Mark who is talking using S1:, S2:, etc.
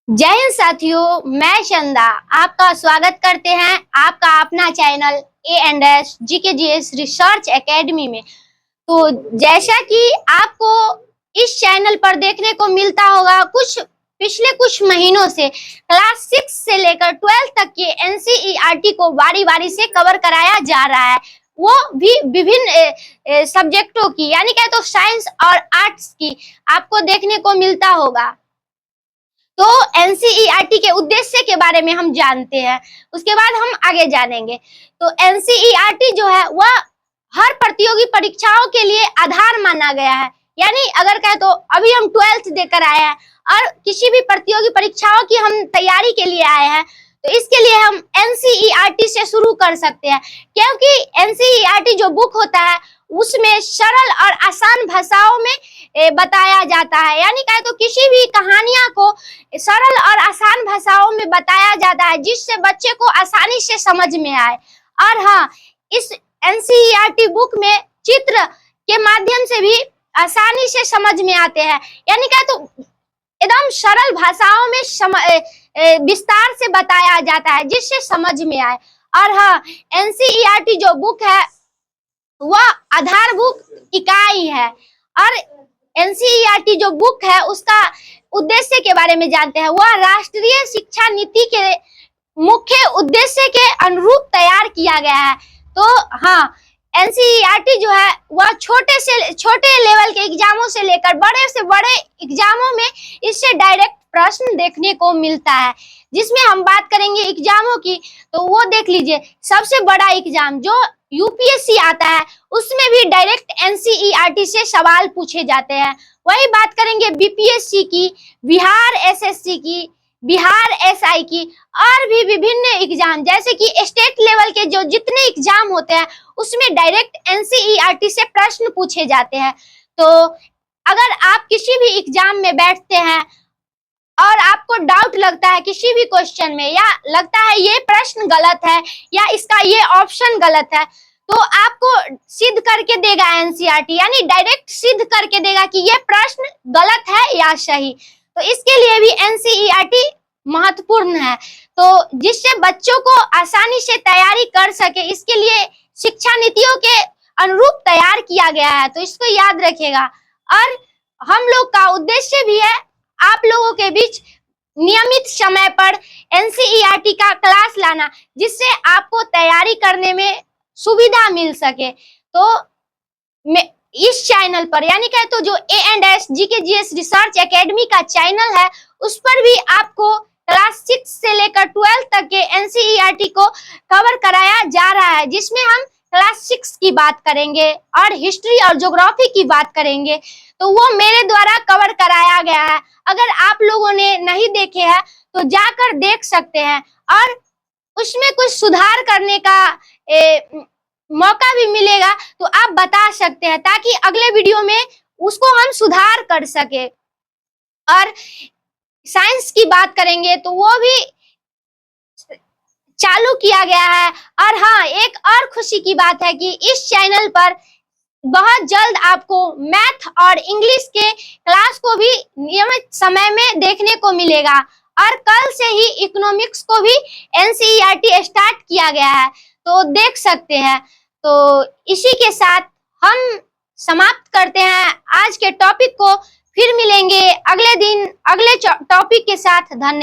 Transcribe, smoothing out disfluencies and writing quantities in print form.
S1: जय हिंद साथियों, मैं चंदा आपका स्वागत करते हैं आपका अपना channel A&S GKGS research academy में। तो जैसा कि आपको इस चैनल पर देखने को मिलता होगा, पिछले कुछ महीनों से क्लास 6 से लेकर 12 तक के NCERT को बारी बारी से कवर कराया जा रहा है, वो भी विभिन्न सब्जेक्टों की, यानी क्या तो साइंस और आर्ट्स की आपको देखने को मिलता होगा। तो NCERT के उद्देश्य के बारे में हम जानते हैं, उसके बाद हम आगे जानेंगे। तो NCERT जो है वह हर प्रतियोगी परीक्षाओं के लिए आधार माना गया है। यानी अगर कहे तो अभी हम 12th देकर आए हैं और किसी भी प्रतियोगी परीक्षाओं की हम तैयारी के लिए आए हैं, तो इसके लिए हम NCERT से शुरू कर सकते हैं, क्योंकि NCERT जो बुक होता है उसमें सरल और आसान भाषाओं में बताया जाता है। यानी कहे तो किसी भी कहानियां को सरल और आसान भाषाओं में बताया जाता है, जिससे बच्चे को आसानी से समझ में आए। और हाँ, इस NCERT बुक में चित्र के माध्यम से भी आसानी से समझ में आते हैं। यानी कहे तो एकदम सरल भाषाओं में विस्तार से बताया जाता है, जिससे समझ में आए। और हाँ, NCERT जो बुक है वह आधारभूत इकाई है। और NCERT जो बुक है उसका उद्देश्य के बारे में जानते हैं। वह राष्ट्रीय शिक्षा नीति के मुख्य उद्देश्य के अनुरूप तैयार किया गया है। तो हाँ, NCERT जो है वह छोटे लेवल के एग्जामों से लेकर बड़े से बड़े एग्जामों में इससे डायरेक्ट प्रश्न देखने को मिलता है। जिसमें हम बात करेंगे एग्जामों की, तो वो देख लीजिए, सबसे बड़ा एग्जाम जो UPSC आता है उसमें भी डायरेक्ट NCERT से सवाल पूछे जाते हैं। वही बात करेंगे BPSC की, बिहार SSC की, बिहार SI की, और भी विभिन्न एग्जाम जैसे कि स्टेट लेवल के जो जितने एग्जाम होते हैं उसमें डायरेक्ट NCERT से प्रश्न पूछे जाते हैं। तो अगर आप किसी भी एग्जाम में बैठते हैं और आपको डाउट लगता है किसी भी क्वेश्चन में, या लगता है ये प्रश्न गलत है या इसका ये ऑप्शन गलत है, तो आपको सिद्ध करके देगा NCERT, यानी डायरेक्ट सिद्ध करके देगा कि ये प्रश्न गलत है या सही। तो इसके लिए भी NCERT महत्वपूर्ण है, तो जिससे बच्चों को आसानी से तैयारी कर सके, इसके लिए शिक्षा नीतियों के अनुरूप तैयार किया गया है। तो इसको याद रखिएगा। और हम लोग का उद्देश्य भी है आप लोगों के बीच नियमित समय पर NCERT का क्लास लाना, जिससे आपको तैयारी करने में सुविधा मिल सके। तो इस चैनल पर, यानी कहे तो जो A&S GKGS रिसर्च एकेडमी का चैनल है, उस पर भी आपको क्लास 6 से लेकर 12 तक के NCERT को कवर कराया जा रहा है, जिसमें हम क्लास 6 की बात करेंगे और हिस्ट्री और ज्योग्राफी की बात करेंगे। तो वो मेरे द्वारा कवर कराया गया है। अगर आप लोगों ने नहीं देखे हैं तो जाकर देख सकते हैं, और उसमें कुछ सुधार करने का मौका भी मिलेगा तो आप बता सकते हैं, ताकि अगले वीडियो में उसको हम सुधार कर सके। और साइंस की बात करेंगे तो वो भी चालू किया गया है। और हाँ, एक और खुशी की बात है कि इस चैनल पर बहुत जल्द आपको मैथ और इंग्लिश के क्लास को भी नियमित समय में देखने को मिलेगा। और कल से ही इकोनॉमिक्स को भी NCERT स्टार्ट किया गया है, तो देख सकते हैं। तो इसी के साथ हम समाप्त करते हैं आज के टॉपिक को। फिर मिलेंगे अगले दिन अगले टॉपिक के साथ। धन्यवाद।